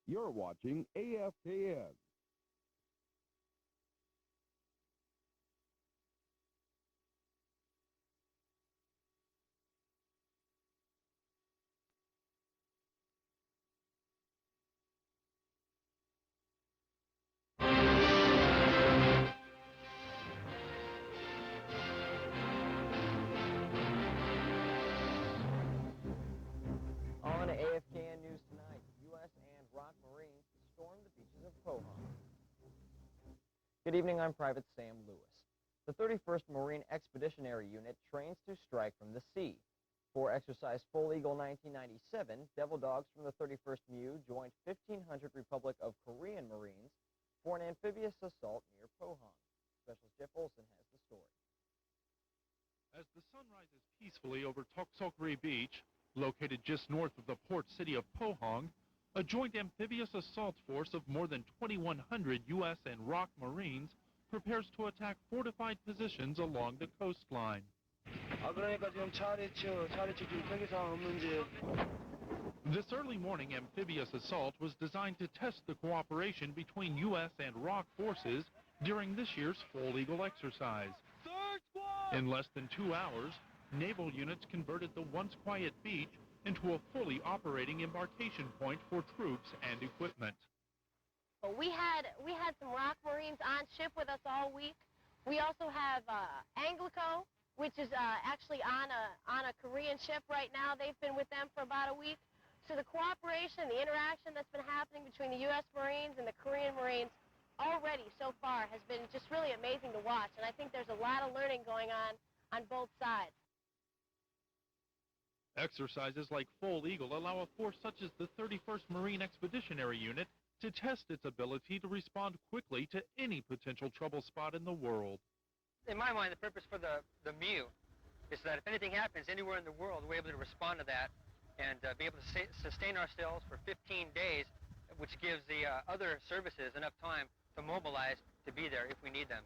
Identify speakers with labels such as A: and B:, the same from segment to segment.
A: You're watching AFKN.
B: On AFKN News tonight, U.S. and ROK Marines storm the beaches of Pohang. Good evening, I'm Private Sam Lewis. The 31st Marine Expeditionary Unit trains to strike from the sea. For Exercise Full Eagle 1997, Devil Dogs from the 31st MU joined 1,500 Republic of Korean Marines for an amphibious assault near Pohang. Specialist Jeff Olson has the story.
C: As the sun rises peacefully over Toksokri Beach, located just north of the port city of Pohang, a joint amphibious assault force of more than 2,100 U.S. and ROK Marines prepares to attack fortified positions along the coastline. This early morning amphibious assault was designed to test the cooperation between U.S. and ROK forces during this year's Full Eagle exercise. In less than 2 hours, naval units converted the once quiet beach into a fully operating embarkation point for troops and equipment.
D: We had some ROK Marines on ship with us all week. We also have Anglico, which is actually on a Korean ship right now. They've been with them for about a week. So the cooperation, the interaction that's been happening between the U.S. Marines and the Korean Marines already so far has been just really amazing to watch. And I think there's a lot of learning going on both sides.
C: Exercises like Full Eagle allow a force such as the 31st Marine Expeditionary Unit to test its ability to respond quickly to any potential trouble spot in the world.
E: In my mind, the purpose for the MU is that if anything happens anywhere in the world, we're able to respond to that and be able to sustain ourselves for 15 days, which gives the other services enough time to mobilize to be there if we need them.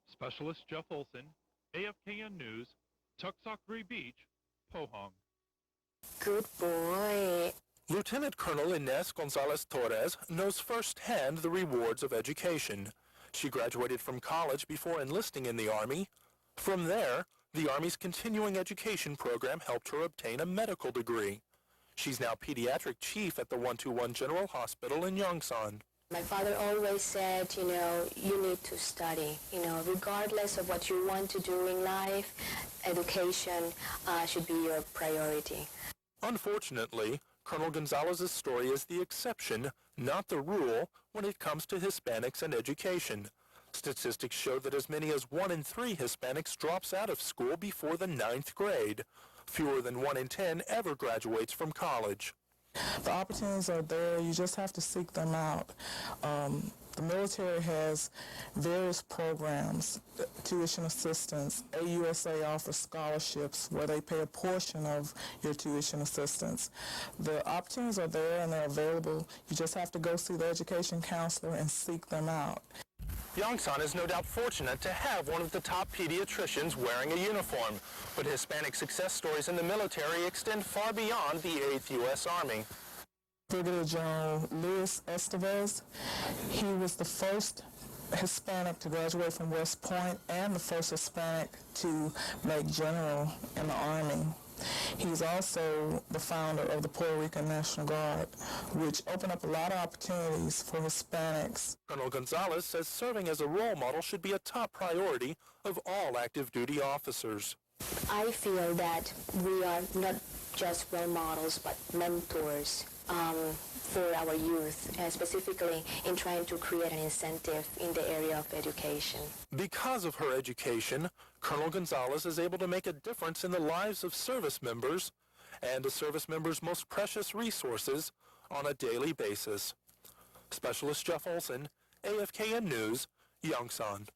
C: Specialist Jeff Olson, AFKN News, Toksokri Beach, Pohang.
F: Good boy.
G: Lieutenant Colonel Inés González Torres knows firsthand the rewards of education. She graduated from college before enlisting in the Army. From there, the Army's continuing education program helped her obtain a medical degree. She's now pediatric chief at the 121 General Hospital in Yongsan.
F: My father always said, you need to study. Regardless of what you want to do in life, education should be your priority.
G: Unfortunately, Colonel Gonzalez's story is the exception, not the rule, when it comes to Hispanics and education. Statistics show that as many as 1 in 3 Hispanics drops out of school before the 9th grade. Fewer than 1 in 10 ever graduates from college.
H: The opportunities are there. You just have to seek them out. The military has various programs, tuition assistance. AUSA offers scholarships where they pay a portion of your tuition assistance. The opportunities are there and they're available. You just have to go see the education counselor and seek them out.
G: Yongsan is no doubt fortunate to have one of the top pediatricians wearing a uniform, but Hispanic success stories in the military extend far beyond the 8th U.S. Army.
H: Brigadier General Luis Estevez, he was the first Hispanic to graduate from West Point and the first Hispanic to make general in the Army. He's also the founder of the Puerto Rican National Guard, which opened up a lot of opportunities for Hispanics.
G: Colonel Gonzalez says serving as a role model should be a top priority of all active duty officers.
F: I feel that we are not just role models, but mentors for our youth, specifically in trying to create an incentive in the area of education.
G: Because of her education, Colonel Gonzalez is able to make a difference in the lives of service members and a service member's most precious resources on a daily basis. Specialist Jeff Olson, AFKN News, Yongsan.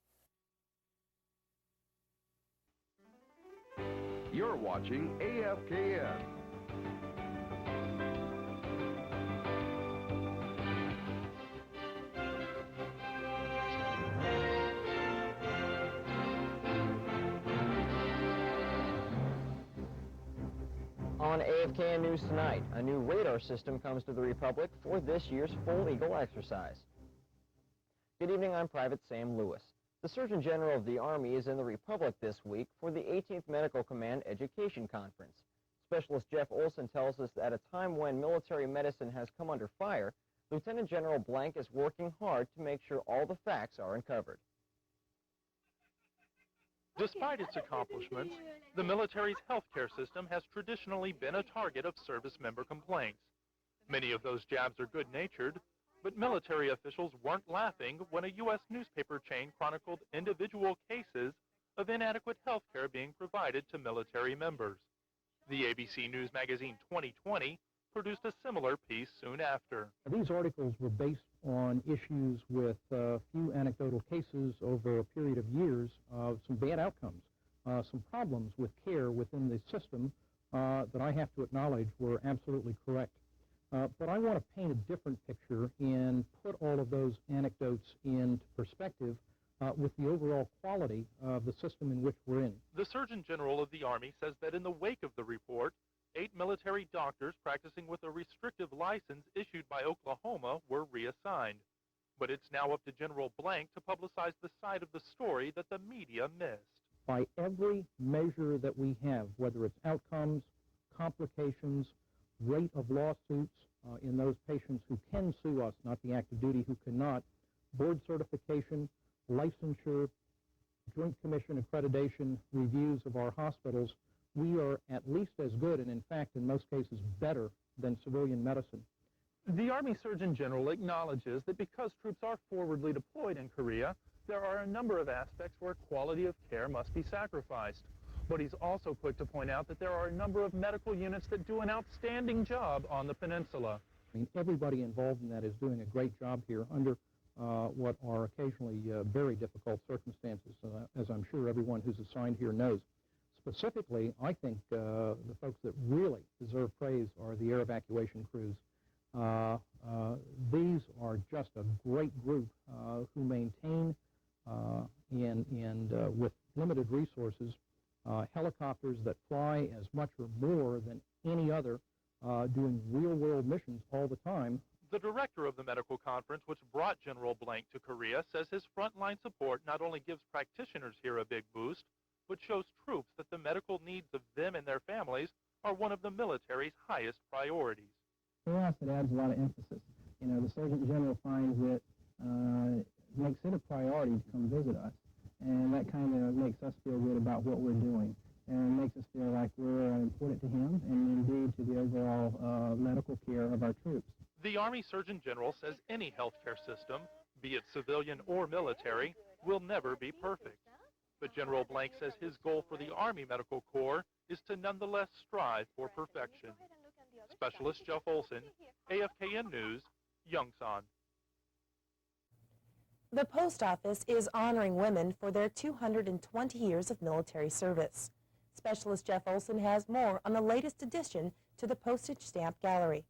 A: You're watching AFKN.
B: On AFKN News tonight, a new radar system comes to the Republic for this year's Full Eagle exercise. Good evening, I'm Private Sam Lewis. The Surgeon General of the Army is in the Republic this week for the 18th Medical Command Education Conference. Specialist Jeff Olson tells us that at a time when military medicine has come under fire, Lieutenant General Blank is working hard to make sure all the facts are uncovered.
C: Despite its accomplishments, the military's healthcare system has traditionally been a target of service member complaints. Many of those jabs are good-natured, but military officials weren't laughing when a U.S. newspaper chain chronicled individual cases of inadequate health care being provided to military members. The ABC News magazine 2020 produced a similar piece soon after.
I: These articles were based on issues with a few anecdotal cases over a period of years of some bad outcomes, some problems with care within the system that I have to acknowledge were absolutely correct. But I want to paint a different picture and put all of those anecdotes into perspective with the overall quality of the system in which we're in.
C: The Surgeon General of the Army says that in the wake of the report, 8 military doctors practicing with a restrictive license issued by Oklahoma were reassigned. But it's now up to General Blank to publicize the side of the story that the media missed.
I: By every measure that we have, whether it's outcomes, complications, rate of lawsuits in those patients who can sue us, not the active duty who cannot, board certification, licensure, Joint Commission accreditation, reviews of our hospitals, we are at least as good, and in fact, in most cases, better than civilian medicine.
C: The Army Surgeon General acknowledges that because troops are forwardly deployed in Korea, there are a number of aspects where quality of care must be sacrificed. But he's also quick to point out that there are a number of medical units that do an outstanding job on the peninsula.
I: I mean, everybody involved in that is doing a great job here under what are occasionally very difficult circumstances, as I'm sure everyone who's assigned here knows. Specifically, I think the folks that really deserve praise are the air evacuation crews. These are just a great group who maintain with limited resources helicopters that fly as much or more than any other, doing real-world missions all the time.
C: The director of the medical conference, which brought General Blank to Korea, says his frontline support not only gives practitioners here a big boost, but shows troops that the medical needs of them and their families are one of the military's highest priorities.
J: For us, it adds a lot of emphasis. You know, the Surgeon General finds it makes it a priority to come visit us, and that kind of makes us feel good about what we're doing, and makes us feel like we're important to him and indeed to the overall medical care of our troops.
C: The Army Surgeon General says any healthcare system, be it civilian or military, will never be perfect. But General Blank says his goal for the Army Medical Corps is to nonetheless strive for perfection. Specialist Jeff Olson, AFKN News, Yongsan.
K: The Post Office is honoring women for their 220 years of military service. Specialist Jeff Olson has more on the latest addition to the postage stamp gallery.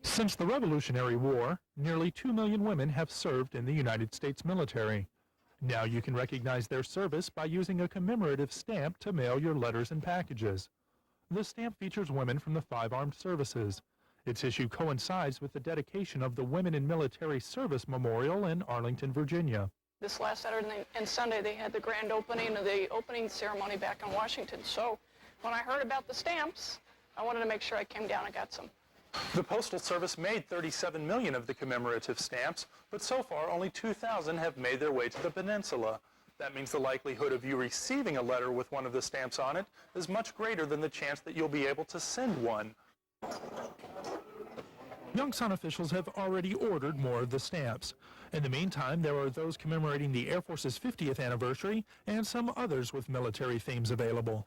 G: Since the Revolutionary War, nearly 2 million women have served in the United States military. Now you can recognize their service by using a commemorative stamp to mail your letters and packages. The stamp features women from the 5 armed services. Its issue coincides with the dedication of the Women in Military Service Memorial in Arlington, Virginia.
L: This last Saturday and Sunday, they had the grand opening of the opening ceremony back in Washington. So when I heard about the stamps, I wanted to make sure I came down and got some.
G: The Postal Service made 37 million of the commemorative stamps, but so far only 2,000 have made their way to the peninsula. That means the likelihood of you receiving a letter with one of the stamps on it is much greater than the chance that you'll be able to send one. Yongsan officials have already ordered more of the stamps. In the meantime, there are those commemorating the Air Force's 50th anniversary and some others with military themes available.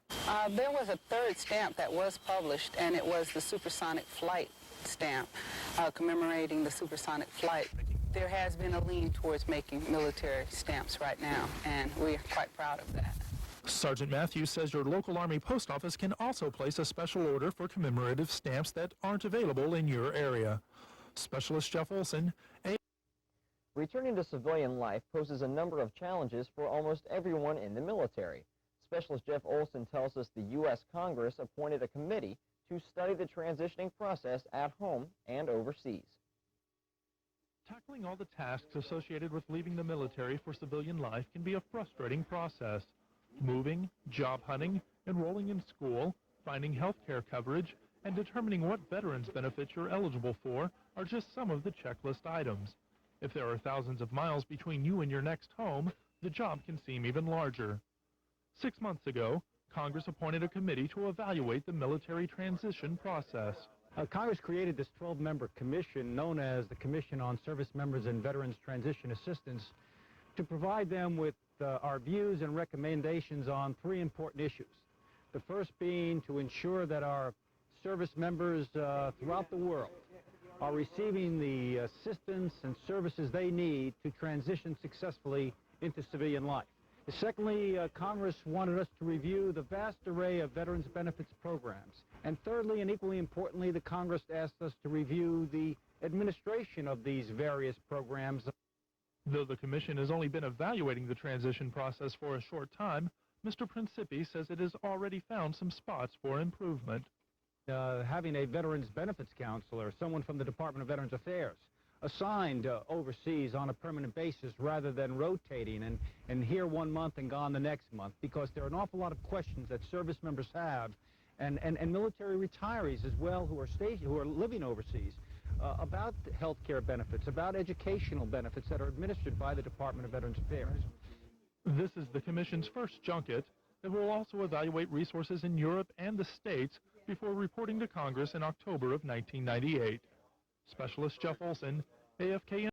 M: There was a third stamp that was published, and it was the supersonic flight stamp, commemorating the supersonic flight. There has been a lean towards making military stamps right now, and we are quite proud of that.
G: Sergeant Matthews says your local Army post office can also place a special order for commemorative stamps that aren't available in your area. Specialist Jeff Olson.
B: Returning to civilian life poses a number of challenges for almost everyone in the military. Specialist Jeff Olson tells us the U.S. Congress appointed a committee to study the transitioning process at home and overseas.
C: Tackling all the tasks associated with leaving the military for civilian life can be a frustrating process. Moving, job hunting, enrolling in school, finding health care coverage, and determining what veterans benefits you're eligible for are just some of the checklist items. If there are thousands of miles between you and your next home, the job can seem even larger. 6 months ago, Congress appointed a committee to evaluate the military transition process.
N: Congress created this 12-member commission known as the Commission on Service Members and Veterans Transition Assistance to provide them with our views and recommendations on 3 important issues. The first being to ensure that our service members throughout the world are receiving the assistance and services they need to transition successfully into civilian life. Secondly, Congress wanted us to review the vast array of veterans benefits programs. And thirdly, and equally importantly, the Congress asked us to review the administration of these various programs.
C: Though the Commission has only been evaluating the transition process for a short time, Mr. Principi says it has already found some spots for improvement.
N: Having a Veterans Benefits Counselor, someone from the Department of Veterans Affairs, assigned overseas on a permanent basis rather than rotating and here 1 month and gone the next month, because there are an awful lot of questions that service members have and military retirees as well who are living overseas about health care benefits, about educational benefits that are administered by the Department of Veterans Affairs.
C: This is the Commission's first junket that will also evaluate resources in Europe and the States before reporting to Congress in October of 1998. Specialist Jeff Olson, AFKN.